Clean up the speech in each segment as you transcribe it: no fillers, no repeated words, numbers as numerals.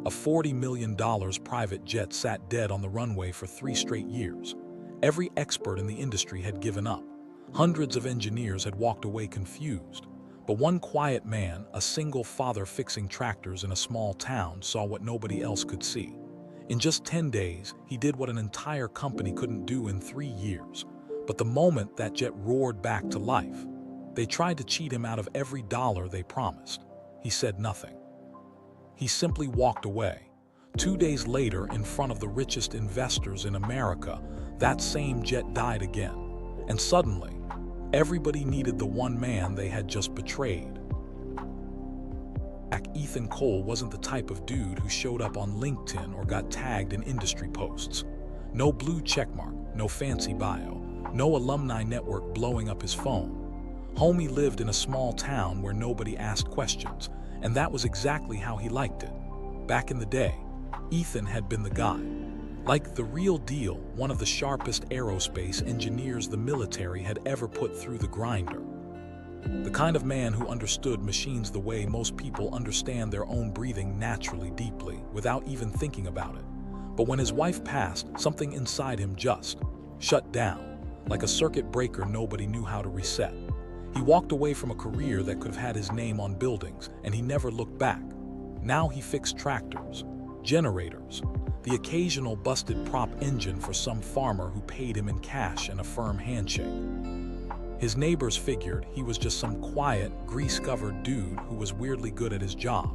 A $40 million private jet sat dead on the runway for 3 straight years. Every expert in the industry had given up. Hundreds of engineers had walked away confused. But one quiet man, a single father fixing tractors in a small town, saw what nobody else could see. In just 10 days, he did what an entire company couldn't do in 3 years. But the moment that jet roared back to life, they tried to cheat him out of every dollar they promised. He said nothing. He simply walked away. 2 days later, in front of the richest investors in America, that same jet died again. And suddenly, everybody needed the one man they had just betrayed. Ethan Cole wasn't the type of dude who showed up on LinkedIn or got tagged in industry posts. No blue checkmark, no fancy bio, no alumni network blowing up his phone. Homie lived in a small town where nobody asked questions, and that was exactly how he liked it. Back in the day, Ethan had been the guy. Like the real deal, one of the sharpest aerospace engineers the military had ever put through the grinder. The kind of man who understood machines the way most people understand their own breathing naturally, deeply, without even thinking about it. But when his wife passed, something inside him just shut down, like a circuit breaker nobody knew how to reset. He walked away from a career that could have had his name on buildings, and he never looked back. Now he fixed tractors, generators, the occasional busted prop engine for some farmer who paid him in cash and a firm handshake. His neighbors figured he was just some quiet, grease-covered dude who was weirdly good at his job.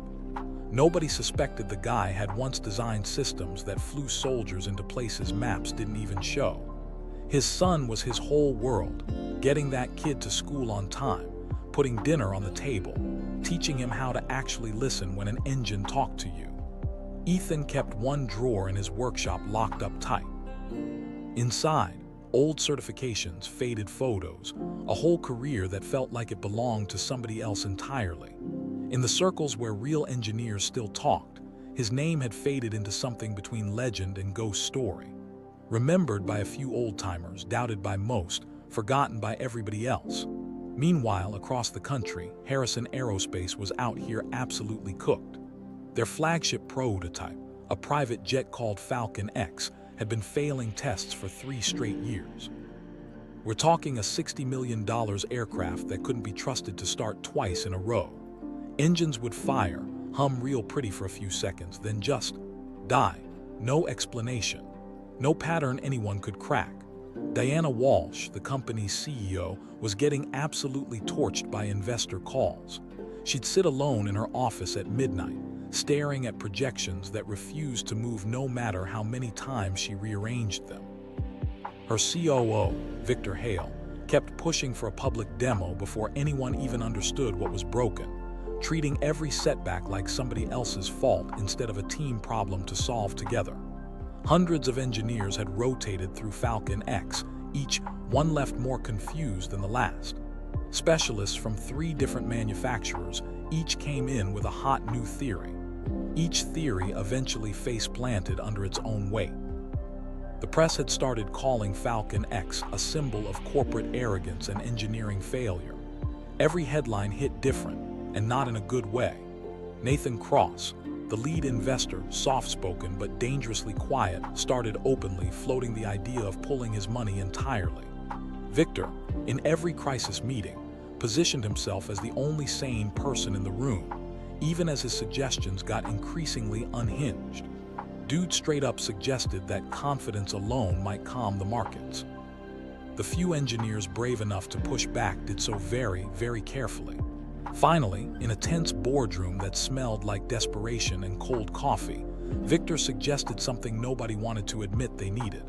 Nobody suspected the guy had once designed systems that flew soldiers into places maps didn't even show. His son was his whole world, getting that kid to school on time, putting dinner on the table, teaching him how to actually listen when an engine talked to you. Ethan kept one drawer in his workshop locked up tight. Inside, old certifications, faded photos, a whole career that felt like it belonged to somebody else entirely. In the circles where real engineers still talked, his name had faded into something between legend and ghost story. Remembered by a few old-timers, doubted by most, forgotten by everybody else. Meanwhile, across the country, Harrison Aerospace was out here absolutely cooked. Their flagship prototype, a private jet called Falcon X, had been failing tests for 3 straight years. We're talking a $60 million aircraft that couldn't be trusted to start twice in a row. Engines would fire, hum real pretty for a few seconds, then just die. No explanation. No pattern anyone could crack. Diana Walsh, the company's CEO, was getting absolutely torched by investor calls. She'd sit alone in her office at midnight, staring at projections that refused to move no matter how many times she rearranged them. Her COO, Victor Hale, kept pushing for a public demo before anyone even understood what was broken, treating every setback like somebody else's fault instead of a team problem to solve together. Hundreds of engineers had rotated through Falcon X, each one left more confused than the last. Specialists from 3 different manufacturers each came in with a hot new theory. Each theory eventually face-planted under its own weight. The press had started calling Falcon X a symbol of corporate arrogance and engineering failure. Every headline hit different, and not in a good way. Nathan Cross, the lead investor, soft-spoken but dangerously quiet, started openly floating the idea of pulling his money entirely. Victor, in every crisis meeting, positioned himself as the only sane person in the room, even as his suggestions got increasingly unhinged. Dude straight up suggested that confidence alone might calm the markets. The few engineers brave enough to push back did so very, very carefully. Finally, in a tense boardroom that smelled like desperation and cold coffee, Victor suggested something nobody wanted to admit they needed.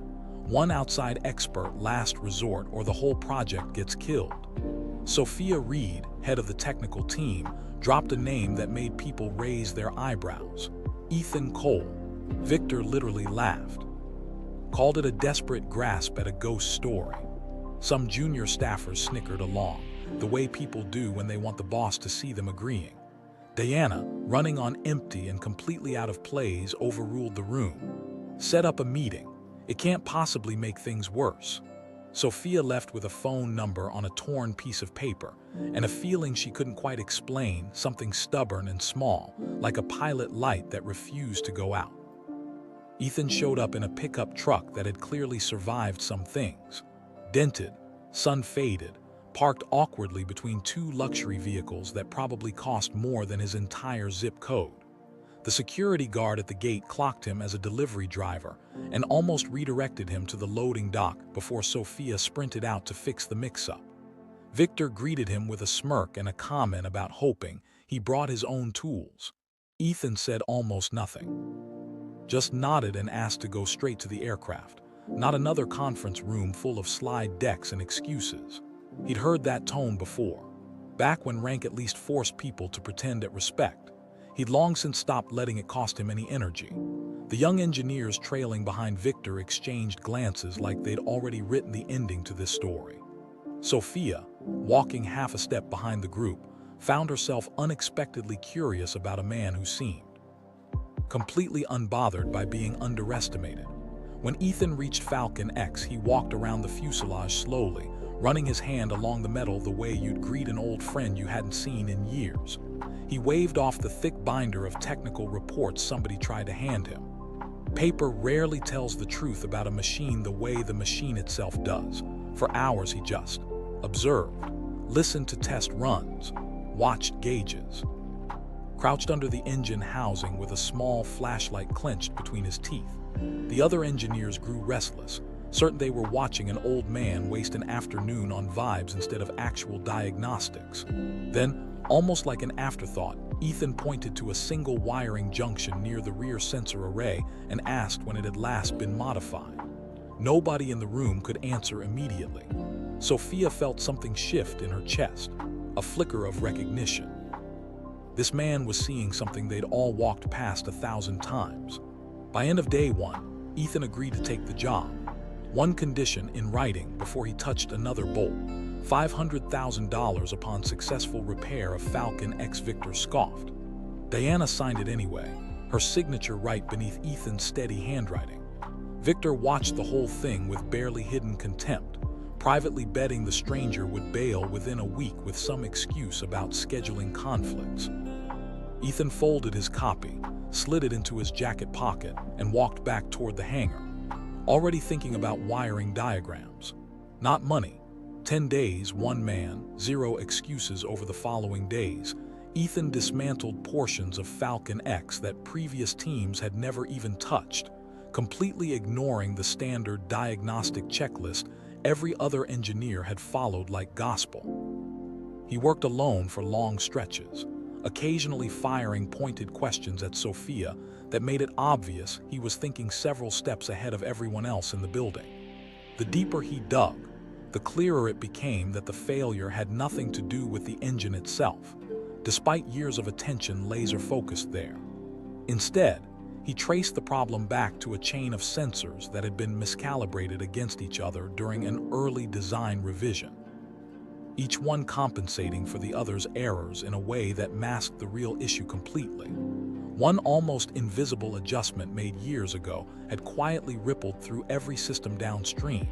One outside expert last resort or the whole project gets killed. Sophia Reed, head of the technical team, dropped a name that made people raise their eyebrows. Ethan Cole. Victor literally laughed. Called it a desperate grasp at a ghost story. Some junior staffers snickered along, the way people do when they want the boss to see them agreeing. Diana, running on empty and completely out of plays, overruled the room. Set up a meeting. It can't possibly make things worse. Sophia left with a phone number on a torn piece of paper and a feeling she couldn't quite explain, something stubborn and small, like a pilot light that refused to go out. Ethan showed up in a pickup truck that had clearly survived some things. Dented, sun-faded, parked awkwardly between two luxury vehicles that probably cost more than his entire zip code. The security guard at the gate clocked him as a delivery driver and almost redirected him to the loading dock before Sophia sprinted out to fix the mix-up. Victor greeted him with a smirk and a comment about hoping he brought his own tools. Ethan said almost nothing. Just nodded and asked to go straight to the aircraft, not another conference room full of slide decks and excuses. He'd heard that tone before, back when rank at least forced people to pretend at respect. He'd long since stopped letting it cost him any energy. The young engineers trailing behind Victor exchanged glances like they'd already written the ending to this story. Sophia, walking half a step behind the group, found herself unexpectedly curious about a man who seemed completely unbothered by being underestimated. When Ethan reached Falcon X, he walked around the fuselage slowly, running his hand along the metal the way you'd greet an old friend you hadn't seen in years. He waved off the thick binder of technical reports somebody tried to hand him. Paper rarely tells the truth about a machine the way the machine itself does. For hours he just observed, listened to test runs, watched gauges. Crouched under the engine housing with a small flashlight clenched between his teeth, the other engineers grew restless, certain they were watching an old man waste an afternoon on vibes instead of actual diagnostics. Then, almost like an afterthought, Ethan pointed to a single wiring junction near the rear sensor array and asked when it had last been modified. Nobody in the room could answer immediately. Sophia felt something shift in her chest, a flicker of recognition. This man was seeing something they'd all walked past 1,000 times. By end of day one, Ethan agreed to take the job. One condition in writing before he touched another bolt: $500,000 upon successful repair of Falcon X. Victor scoffed. Diana signed it anyway, her signature right beneath Ethan's steady handwriting. Victor watched the whole thing with barely hidden contempt, privately betting the stranger would bail within a week with some excuse about scheduling conflicts. Ethan folded his copy, slid it into his jacket pocket, and walked back toward the hangar, already thinking about wiring diagrams. Not money. 10 days, one man, 0 excuses over the following days. Ethan dismantled portions of Falcon X that previous teams had never even touched, completely ignoring the standard diagnostic checklist every other engineer had followed like gospel. He worked alone for long stretches, occasionally firing pointed questions at Sophia that made it obvious he was thinking several steps ahead of everyone else in the building. The deeper he dug, the clearer it became that the failure had nothing to do with the engine itself, despite years of attention laser-focused there. Instead, he traced the problem back to a chain of sensors that had been miscalibrated against each other during an early design revision, each one compensating for the other's errors in a way that masked the real issue completely. One almost invisible adjustment made years ago had quietly rippled through every system downstream,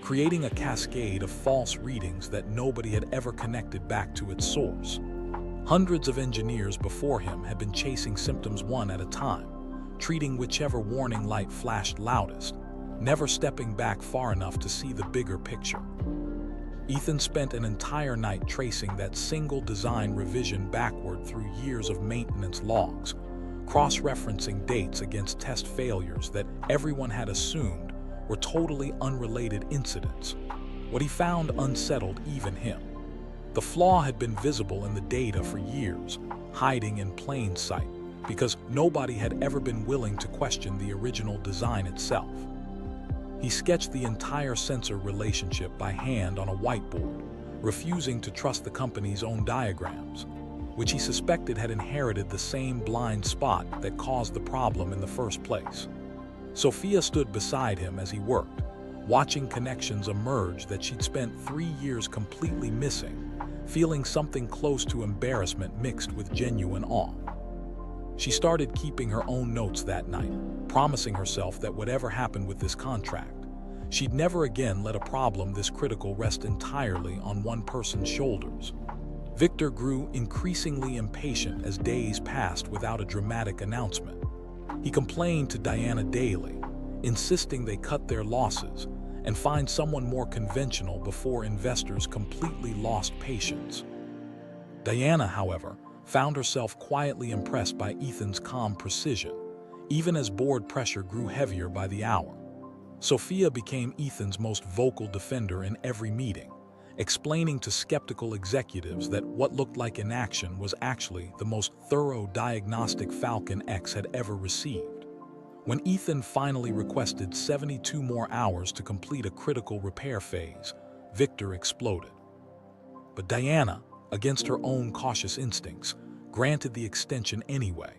creating a cascade of false readings that nobody had ever connected back to its source. Hundreds of engineers before him had been chasing symptoms one at a time, treating whichever warning light flashed loudest, never stepping back far enough to see the bigger picture. Ethan spent an entire night tracing that single design revision backward through years of maintenance logs, cross-referencing dates against test failures that everyone had assumed were totally unrelated incidents. What he found unsettled even him. The flaw had been visible in the data for years, hiding in plain sight, because nobody had ever been willing to question the original design itself. He sketched the entire sensor relationship by hand on a whiteboard, refusing to trust the company's own diagrams, which he suspected had inherited the same blind spot that caused the problem in the first place. Sophia stood beside him as he worked, watching connections emerge that she'd spent 3 years completely missing, feeling something close to embarrassment mixed with genuine awe. She started keeping her own notes that night, promising herself that whatever happened with this contract, She'd never again let a problem this critical rest entirely on one person's shoulders. Victor grew increasingly impatient as days passed without a dramatic announcement. He complained to Diana daily, insisting they cut their losses and find someone more conventional before investors completely lost patience. Diana, however, found herself quietly impressed by Ethan's calm precision, even as board pressure grew heavier by the hour. Sophia became Ethan's most vocal defender in every meeting, explaining to skeptical executives that what looked like inaction was actually the most thorough diagnostic Falcon X had ever received. When Ethan finally requested 72 more hours to complete a critical repair phase, Victor exploded. But Diana, against her own cautious instincts, granted the extension anyway.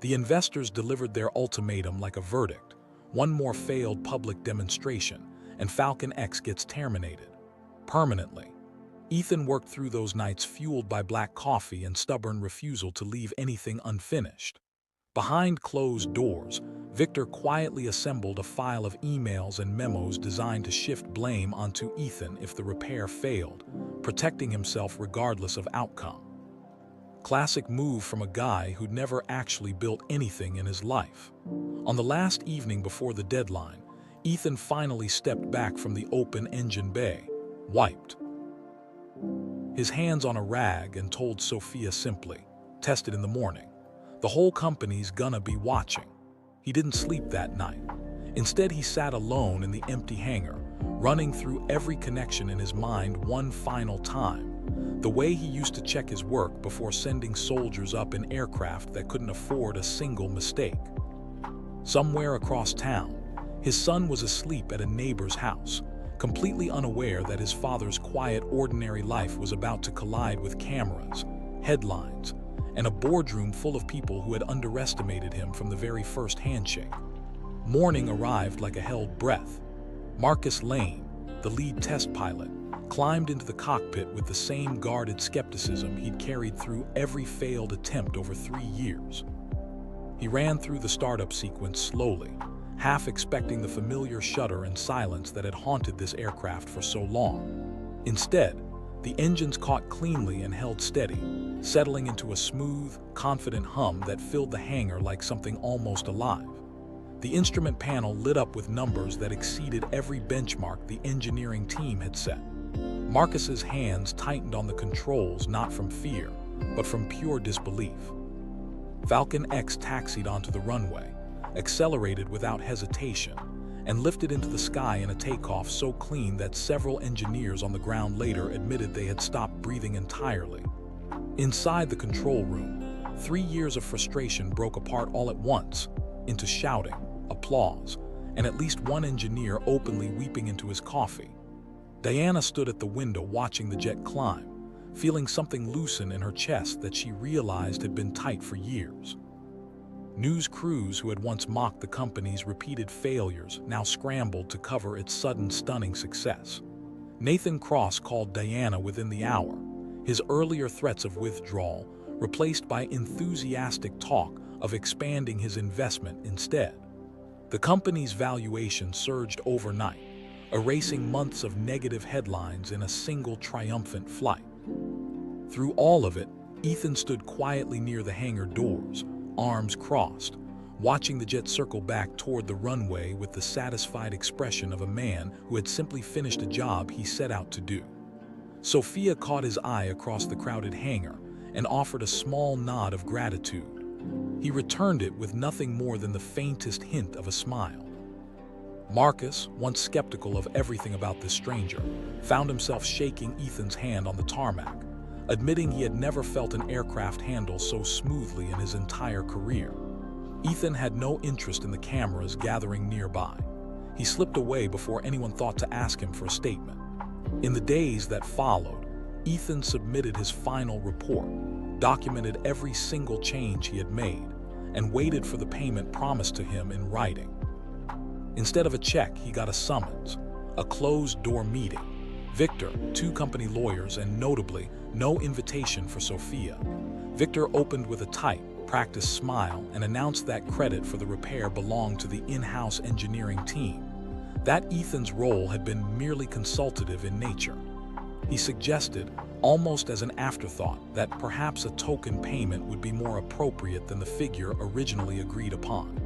The investors delivered their ultimatum like a verdict: one more failed public demonstration, and Falcon X gets terminated. Permanently. Ethan worked through those nights fueled by black coffee and stubborn refusal to leave anything unfinished. Behind closed doors, Victor quietly assembled a file of emails and memos designed to shift blame onto Ethan if the repair failed, protecting himself regardless of outcome. Classic move from a guy who'd never actually built anything in his life. On the last evening before the deadline, Ethan finally stepped back from the open engine bay, wiped his hands on a rag, and told Sophia simply, "Test it in the morning. The whole company's gonna be watching." He didn't sleep that night. Instead, he sat alone in the empty hangar, running through every connection in his mind one final time, the way he used to check his work before sending soldiers up in aircraft that couldn't afford a single mistake. Somewhere across town, his son was asleep at a neighbor's house, completely unaware that his father's quiet, ordinary life was about to collide with cameras, headlines, and a boardroom full of people who had underestimated him from the very first handshake. Morning arrived like a held breath. Marcus Lane, the lead test pilot, climbed into the cockpit with the same guarded skepticism he'd carried through every failed attempt over 3 years. He ran through the startup sequence slowly, half expecting the familiar shudder and silence that had haunted this aircraft for so long. Instead, the engines caught cleanly and held steady, settling into a smooth, confident hum that filled the hangar like something almost alive. The instrument panel lit up with numbers that exceeded every benchmark the engineering team had set. Marcus's hands tightened on the controls not from fear, but from pure disbelief. Falcon X taxied onto the runway, accelerated without hesitation, and lifted into the sky in a takeoff so clean that several engineers on the ground later admitted they had stopped breathing entirely. Inside the control room, 3 years of frustration broke apart all at once, into shouting, applause, and at least one engineer openly weeping into his coffee. Diana stood at the window watching the jet climb, feeling something loosen in her chest that she realized had been tight for years. News crews who had once mocked the company's repeated failures now scrambled to cover its sudden stunning success. Nathan Cross called Diana within the hour, his earlier threats of withdrawal replaced by enthusiastic talk of expanding his investment instead. The company's valuation surged overnight, erasing months of negative headlines in a single triumphant flight. Through all of it, Ethan stood quietly near the hangar doors, arms crossed, watching the jet circle back toward the runway with the satisfied expression of a man who had simply finished a job he set out to do. Sophia caught his eye across the crowded hangar and offered a small nod of gratitude. He returned it with nothing more than the faintest hint of a smile. Marcus, once skeptical of everything about this stranger, found himself shaking Ethan's hand on the tarmac, admitting he had never felt an aircraft handle so smoothly in his entire career. Ethan had no interest in the cameras gathering nearby. He slipped away before anyone thought to ask him for a statement. In the days that followed, Ethan submitted his final report, documented every single change he had made, and waited for the payment promised to him in writing. Instead of a check, he got a summons, a closed-door meeting, Victor, 2 company lawyers, and notably, no invitation for Sophia. Victor opened with a tight, practiced smile and announced that credit for the repair belonged to the in-house engineering team. that Ethan's role had been merely consultative in nature. He suggested, almost as an afterthought, that perhaps a token payment would be more appropriate than the figure originally agreed upon.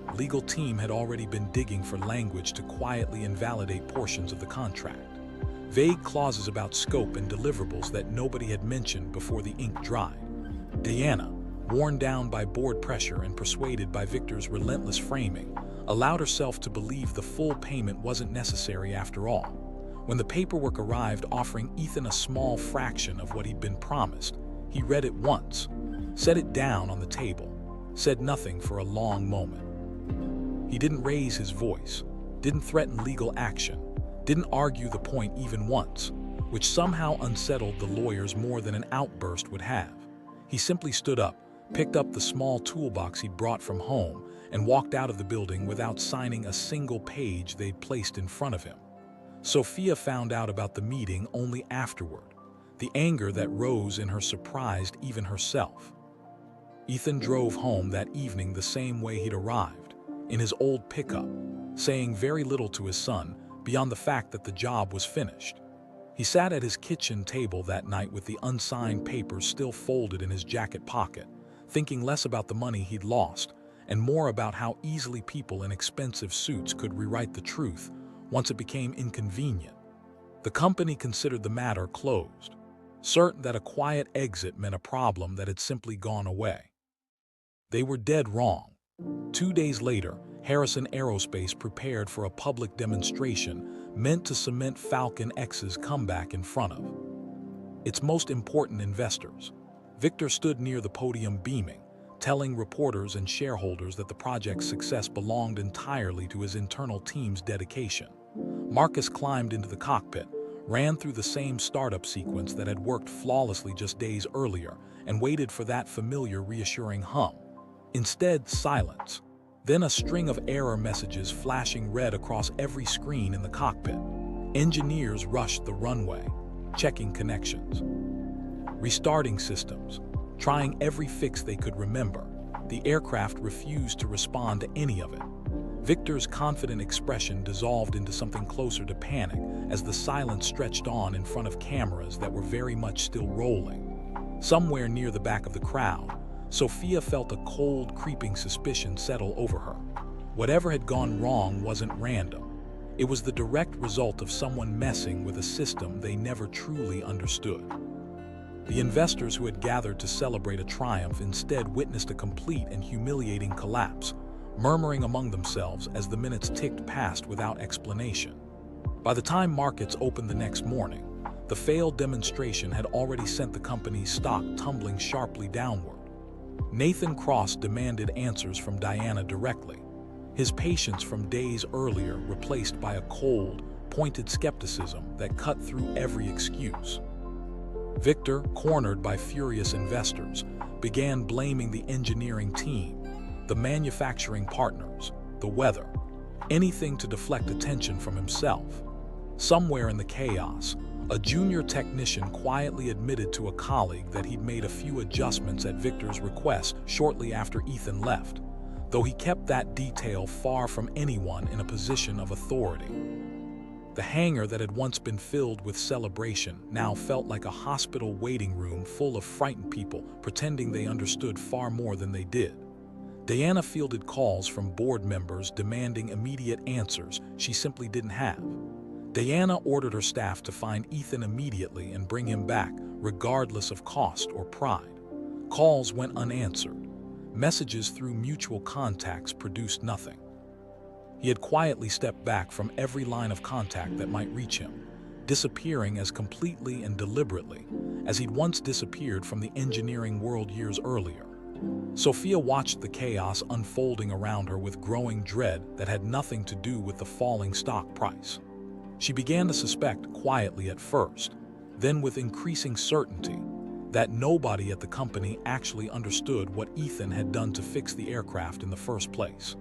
The legal team had already been digging for language to quietly invalidate portions of the contract. Vague clauses about scope and deliverables that nobody had mentioned before the ink dried. Diana, worn down by board pressure and persuaded by Victor's relentless framing, allowed herself to believe the full payment wasn't necessary after all. When the paperwork arrived offering Ethan a small fraction of what he'd been promised, he read it once, set it down on the table, said nothing for a long moment. He didn't raise his voice, didn't threaten legal action, didn't argue the point even once, which somehow unsettled the lawyers more than an outburst would have. He simply stood up, picked up the small toolbox he'd brought from home, and walked out of the building without signing a single page they'd placed in front of him. Sophia found out about the meeting only afterward. The anger that rose in her surprised even herself. Ethan drove home that evening the same way he'd arrived, in his old pickup, saying very little to his son beyond the fact that the job was finished. He sat at his kitchen table that night with the unsigned papers still folded in his jacket pocket, thinking less about the money he'd lost and more about how easily people in expensive suits could rewrite the truth once it became inconvenient. The company considered the matter closed, certain that a quiet exit meant a problem that had simply gone away. They were dead wrong. 2 days later, Harrison Aerospace prepared for a public demonstration meant to cement Falcon X's comeback in front of its most important investors. Victor stood near the podium beaming, telling reporters and shareholders that the project's success belonged entirely to his internal team's dedication. Marcus climbed into the cockpit, ran through the same startup sequence that had worked flawlessly just days earlier, and waited for that familiar reassuring hum. Instead, silence. Then a string of error messages flashing red across every screen in the cockpit. Engineers rushed the runway, checking connections, restarting systems, trying every fix they could remember. The aircraft refused to respond to any of it. Victor's confident expression dissolved into something closer to panic as the silence stretched on in front of cameras that were very much still rolling. Somewhere near the back of the crowd, Sophia felt a cold, creeping suspicion settle over her. Whatever had gone wrong wasn't random. It was the direct result of someone messing with a system they never truly understood. The investors who had gathered to celebrate a triumph instead witnessed a complete and humiliating collapse, murmuring among themselves as the minutes ticked past without explanation. By the time markets opened the next morning, the failed demonstration had already sent the company's stock tumbling sharply downward. Nathan Cross demanded answers from Diana directly, his patience from days earlier replaced by a cold, pointed skepticism that cut through every excuse. Victor, cornered by furious investors, began blaming the engineering team, the manufacturing partners, the weather, anything to deflect attention from himself. Somewhere in the chaos, a junior technician quietly admitted to a colleague that he'd made a few adjustments at Victor's request shortly after Ethan left, though he kept that detail far from anyone in a position of authority. The hangar that had once been filled with celebration now felt like a hospital waiting room full of frightened people pretending they understood far more than they did. Diana fielded calls from board members demanding immediate answers she simply didn't have. Diana ordered her staff to find Ethan immediately and bring him back, regardless of cost or pride. Calls went unanswered. Messages through mutual contacts produced nothing. He had quietly stepped back from every line of contact that might reach him, disappearing as completely and deliberately as he'd once disappeared from the engineering world years earlier. Sophia watched the chaos unfolding around her with growing dread that had nothing to do with the falling stock price. She began to suspect quietly at first, then with increasing certainty, that nobody at the company actually understood what Ethan had done to fix the aircraft in the first place.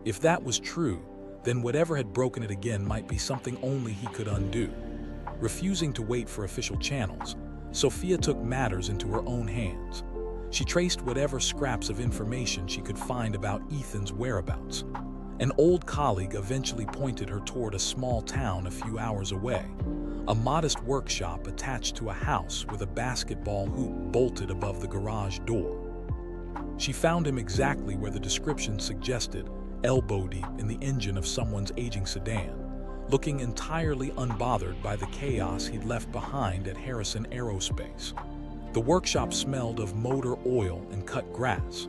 If that was true, then whatever had broken it again might be something only he could undo. Refusing to wait for official channels, Sophia took matters into her own hands. She traced whatever scraps of information she could find about Ethan's whereabouts. An old colleague eventually pointed her toward a small town a few hours away, a modest workshop attached to a house with a basketball hoop bolted above the garage door. She found him exactly where the description suggested, elbow deep in the engine of someone's aging sedan, looking entirely unbothered by the chaos he'd left behind at Harrison Aerospace. The workshop smelled of motor oil and cut grass.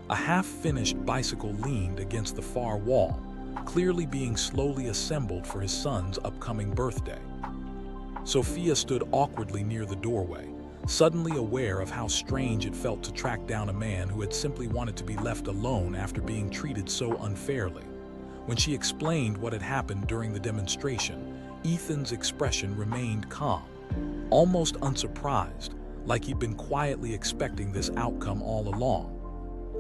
A half-finished bicycle leaned against the far wall, clearly being slowly assembled for his son's upcoming birthday. Sophia stood awkwardly near the doorway, suddenly aware of how strange it felt to track down a man who had simply wanted to be left alone after being treated so unfairly. When she explained what had happened during the demonstration, Ethan's expression remained calm, almost unsurprised, like he'd been quietly expecting this outcome all along.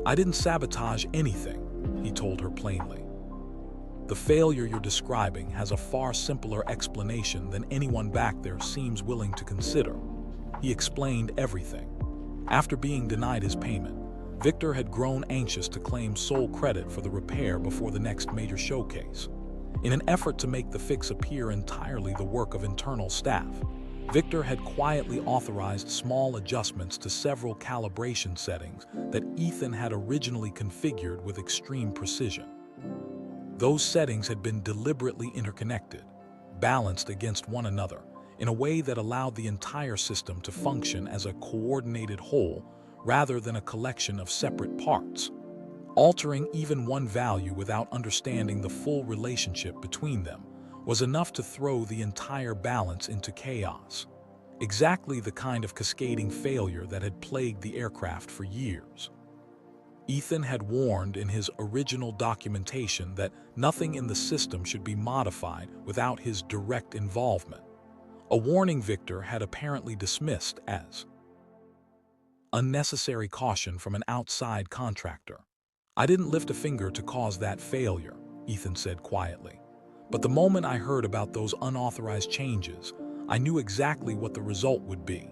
"I didn't sabotage anything," he told her plainly. "The failure you're describing has a far simpler explanation than anyone back there seems willing to consider." He explained everything. After being denied his payment, Victor had grown anxious to claim sole credit for the repair before the next major showcase. In an effort to make the fix appear entirely the work of internal staff, Victor had quietly authorized small adjustments to several calibration settings that Ethan had originally configured with extreme precision. Those settings had been deliberately interconnected, balanced against one another, in a way that allowed the entire system to function as a coordinated whole rather than a collection of separate parts. Altering even one value without understanding the full relationship between them was enough to throw the entire balance into chaos. Exactly the kind of cascading failure that had plagued the aircraft for years. Ethan had warned in his original documentation that nothing in the system should be modified without his direct involvement. A warning Victor had apparently dismissed as unnecessary caution from an outside contractor. "I didn't lift a finger to cause that failure," Ethan said quietly. "But the moment I heard about those unauthorized changes, I knew exactly what the result would be."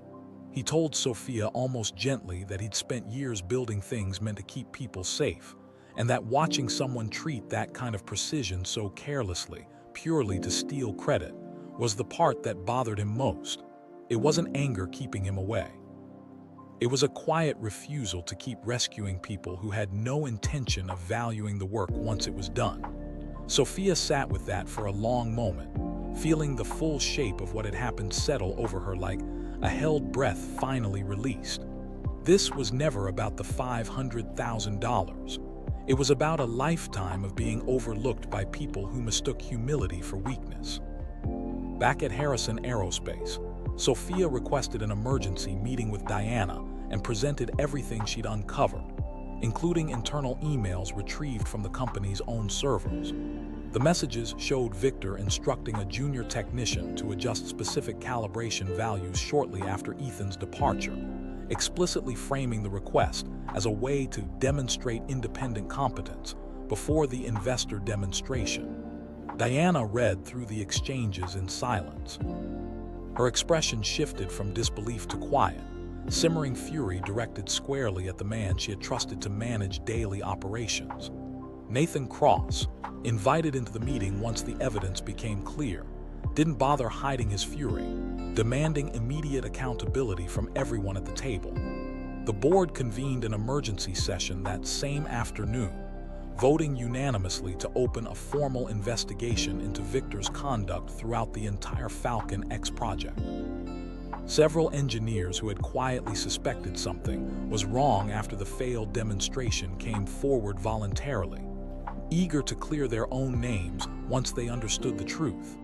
He told Sophia almost gently that he'd spent years building things meant to keep people safe, and that watching someone treat that kind of precision so carelessly, purely to steal credit, was the part that bothered him most. It wasn't anger keeping him away. It was a quiet refusal to keep rescuing people who had no intention of valuing the work once it was done. Sophia sat with that for a long moment, feeling the full shape of what had happened settle over her like a held breath finally released. This was never about the $500,000. It was about a lifetime of being overlooked by people who mistook humility for weakness. Back at Harrison Aerospace, Sophia requested an emergency meeting with Diana and presented everything she'd uncovered, including internal emails retrieved from the company's own servers. The messages showed Victor instructing a junior technician to adjust specific calibration values shortly after Ethan's departure, explicitly framing the request as a way to demonstrate independent competence before the investor demonstration. Diana read through the exchanges in silence. Her expression shifted from disbelief to quiet, simmering fury directed squarely at the man she had trusted to manage daily operations. Nathan Cross, invited into the meeting once the evidence became clear, didn't bother hiding his fury, demanding immediate accountability from everyone at the table. The board convened an emergency session that same afternoon, voting unanimously to open a formal investigation into Victor's conduct throughout the entire Falcon X project. Several engineers who had quietly suspected something was wrong after the failed demonstration came forward voluntarily, eager to clear their own names once they understood the truth.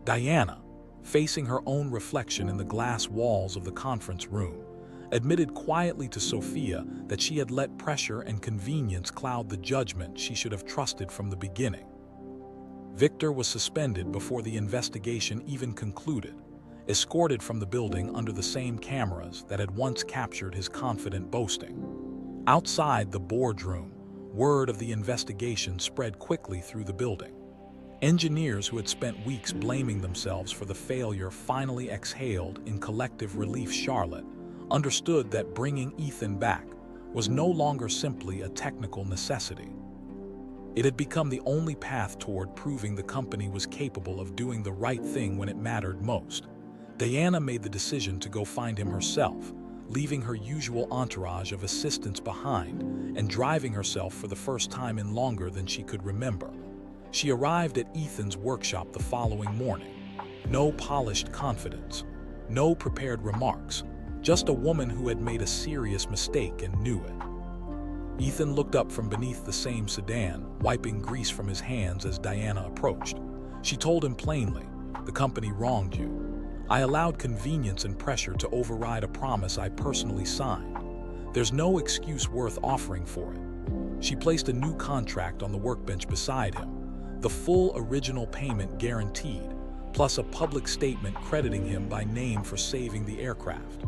Diana, facing her own reflection in the glass walls of the conference room, admitted quietly to Sophia that she had let pressure and convenience cloud the judgment she should have trusted from the beginning. Victor was suspended before the investigation even concluded, escorted from the building under the same cameras that had once captured his confident boasting. Outside the boardroom, word of the investigation spread quickly through the building. Engineers who had spent weeks blaming themselves for the failure finally exhaled in collective relief. Charlotte understood that bringing Ethan back was no longer simply a technical necessity. It had become the only path toward proving the company was capable of doing the right thing when it mattered most. Diana made the decision to go find him herself, leaving her usual entourage of assistants behind and driving herself for the first time in longer than she could remember. She arrived at Ethan's workshop the following morning. No polished confidence, no prepared remarks, just a woman who had made a serious mistake and knew it. Ethan looked up from beneath the same sedan, wiping grease from his hands as Diana approached. She told him plainly, "The company wronged you. I allowed convenience and pressure to override a promise I personally signed. There's no excuse worth offering for it." She placed a new contract on the workbench beside him, the full original payment guaranteed, plus a public statement crediting him by name for saving the aircraft.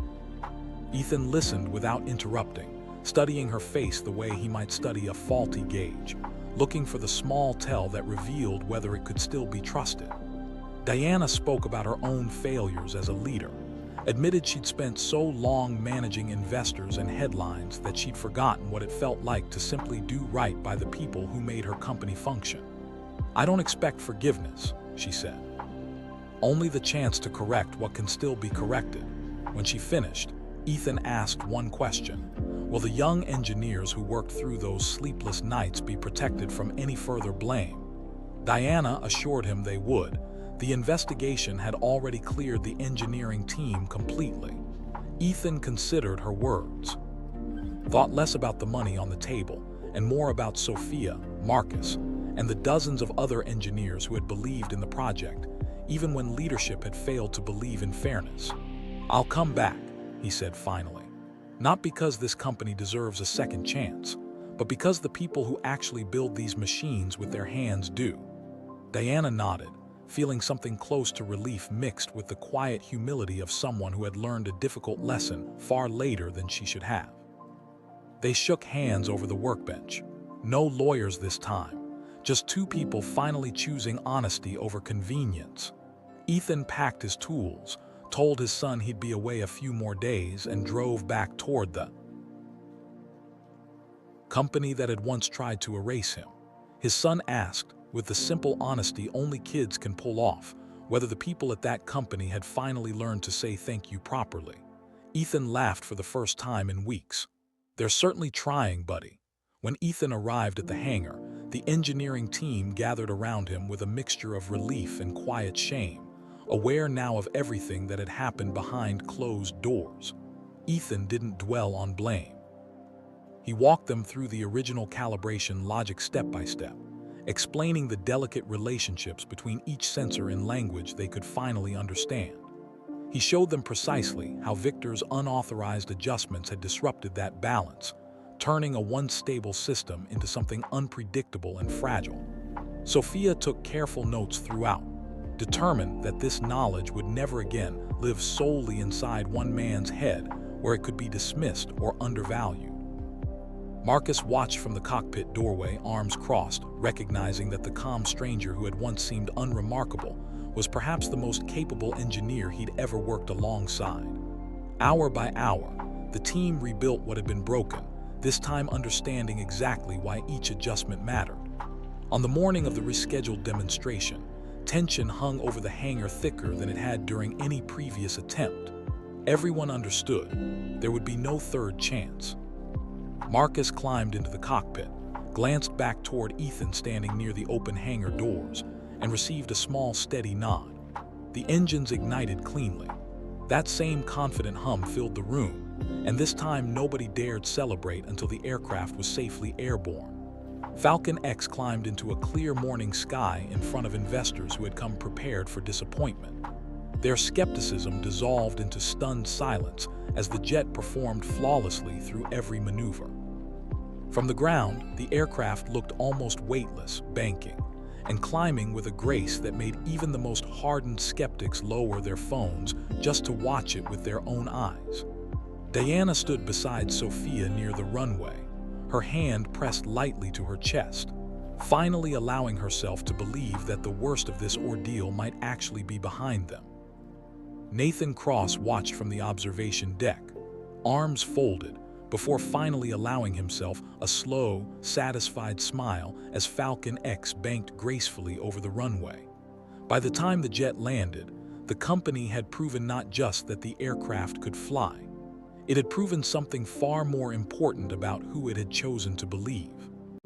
Ethan listened without interrupting, studying her face the way he might study a faulty gauge, looking for the small tell that revealed whether it could still be trusted. Diana spoke about her own failures as a leader, admitted she'd spent so long managing investors and headlines that she'd forgotten what it felt like to simply do right by the people who made her company function. "I don't expect forgiveness," she said. "Only the chance to correct what can still be corrected." When she finished, Ethan asked one question. Will the young engineers who worked through those sleepless nights be protected from any further blame? Diana assured him they would. The investigation had already cleared the engineering team completely. Ethan considered her words, thought less about the money on the table and more about Sophia, Marcus, and the dozens of other engineers who had believed in the project, even when leadership had failed to believe in fairness. "I'll come back," he said finally. "Not because this company deserves a second chance, but because the people who actually build these machines with their hands do." Diana nodded, feeling something close to relief mixed with the quiet humility of someone who had learned a difficult lesson far later than she should have. They shook hands over the workbench. No lawyers this time, just two people finally choosing honesty over convenience. Ethan packed his tools, told his son he'd be away a few more days, and drove back toward the company that had once tried to erase him. His son asked, with the simple honesty only kids can pull off, whether the people at that company had finally learned to say thank you properly. Ethan laughed for the first time in weeks. "They're certainly trying, buddy." When Ethan arrived at the hangar, the engineering team gathered around him with a mixture of relief and quiet shame, aware now of everything that had happened behind closed doors. Ethan didn't dwell on blame. He walked them through the original calibration logic step by step, explaining the delicate relationships between each sensor in language they could finally understand. He showed them precisely how Victor's unauthorized adjustments had disrupted that balance, turning a once stable system into something unpredictable and fragile. Sophia took careful notes throughout, determined that this knowledge would never again live solely inside one man's head where it could be dismissed or undervalued. Marcus watched from the cockpit doorway, arms crossed, recognizing that the calm stranger who had once seemed unremarkable was perhaps the most capable engineer he'd ever worked alongside. Hour by hour, the team rebuilt what had been broken, this time understanding exactly why each adjustment mattered. On the morning of the rescheduled demonstration, tension hung over the hangar thicker than it had during any previous attempt. Everyone understood there would be no third chance. Marcus climbed into the cockpit, glanced back toward Ethan standing near the open hangar doors, and received a small, steady nod. The engines ignited cleanly. That same confident hum filled the room, and this time nobody dared celebrate until the aircraft was safely airborne. Falcon X climbed into a clear morning sky in front of investors who had come prepared for disappointment. Their skepticism dissolved into stunned silence as the jet performed flawlessly through every maneuver. From the ground, the aircraft looked almost weightless, banking and climbing with a grace that made even the most hardened skeptics lower their phones just to watch it with their own eyes. Diana stood beside Sophia near the runway, her hand pressed lightly to her chest, finally allowing herself to believe that the worst of this ordeal might actually be behind them. Nathan Cross watched from the observation deck, arms folded, before finally allowing himself a slow, satisfied smile as Falcon X banked gracefully over the runway. By the time the jet landed, the company had proven not just that the aircraft could fly. It had proven something far more important about who it had chosen to believe.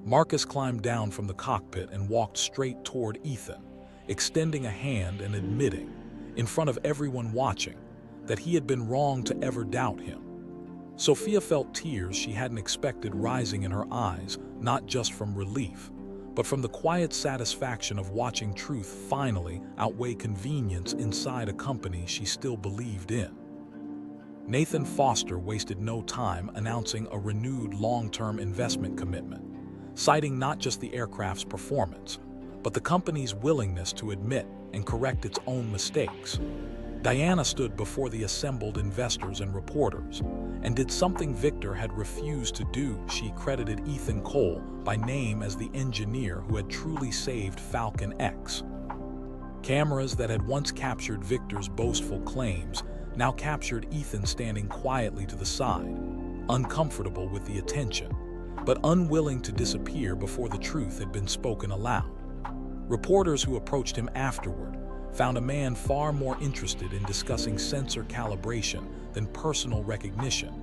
Marcus climbed down from the cockpit and walked straight toward Ethan, extending a hand and admitting, in front of everyone watching, that he had been wrong to ever doubt him. Sophia felt tears she hadn't expected rising in her eyes, not just from relief, but from the quiet satisfaction of watching truth finally outweigh convenience inside a company she still believed in. Nathan Foster wasted no time announcing a renewed long-term investment commitment, citing not just the aircraft's performance, but the company's willingness to admit and correct its own mistakes. Diana stood before the assembled investors and reporters and did something Victor had refused to do. She credited Ethan Cole by name as the engineer who had truly saved Falcon X. Cameras that had once captured Victor's boastful claims now captured Ethan standing quietly to the side, uncomfortable with the attention, but unwilling to disappear before the truth had been spoken aloud. Reporters who approached him afterward found a man far more interested in discussing sensor calibration than personal recognition,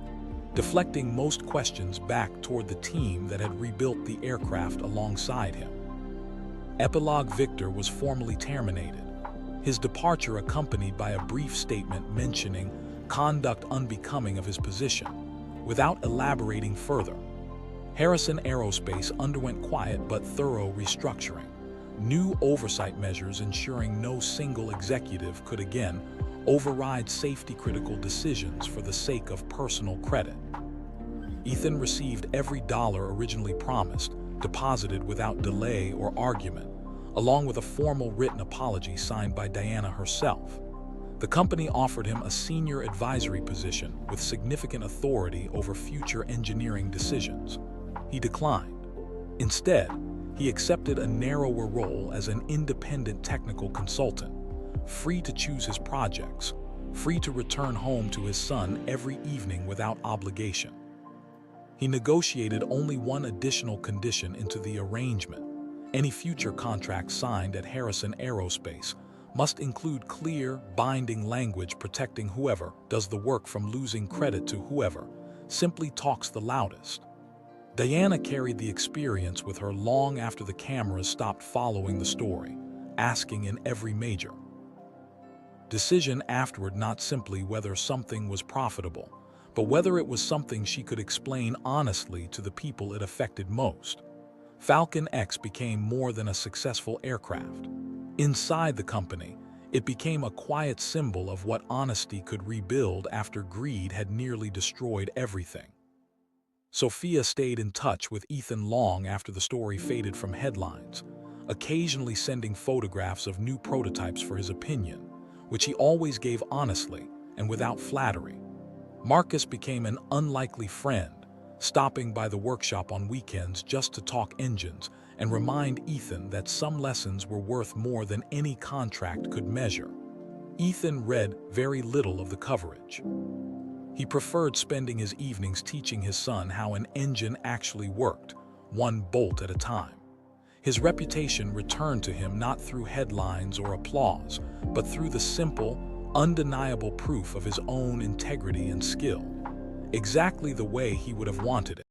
deflecting most questions back toward the team that had rebuilt the aircraft alongside him. Epilogue Victor was formally terminated, his departure accompanied by a brief statement mentioning conduct unbecoming of his position, without elaborating further. Harrison Aerospace underwent quiet but thorough restructuring, new oversight measures ensuring no single executive could again override safety-critical decisions for the sake of personal credit. Ethan received every dollar originally promised, deposited without delay or argument, along with a formal written apology signed by Diana herself. The company offered him a senior advisory position with significant authority over future engineering decisions. He declined. Instead, he accepted a narrower role as an independent technical consultant, free to choose his projects, free to return home to his son every evening without obligation. He negotiated only one additional condition into the arrangement. Any future contract signed at Harrison Aerospace must include clear, binding language protecting whoever does the work from losing credit to whoever simply talks the loudest. Diana carried the experience with her long after the cameras stopped following the story, asking in every major decision afterward not simply whether something was profitable, but whether it was something she could explain honestly to the people it affected most. Falcon X became more than a successful aircraft. Inside the company, it became a quiet symbol of what honesty could rebuild after greed had nearly destroyed everything. Sophia stayed in touch with Ethan long after the story faded from headlines, occasionally sending photographs of new prototypes for his opinion, which he always gave honestly and without flattery. Marcus became an unlikely friend, stopping by the workshop on weekends just to talk engines and remind Ethan that some lessons were worth more than any contract could measure. Ethan read very little of the coverage. He preferred spending his evenings teaching his son how an engine actually worked, one bolt at a time. His reputation returned to him not through headlines or applause, but through the simple, undeniable proof of his own integrity and skill, exactly the way he would have wanted it.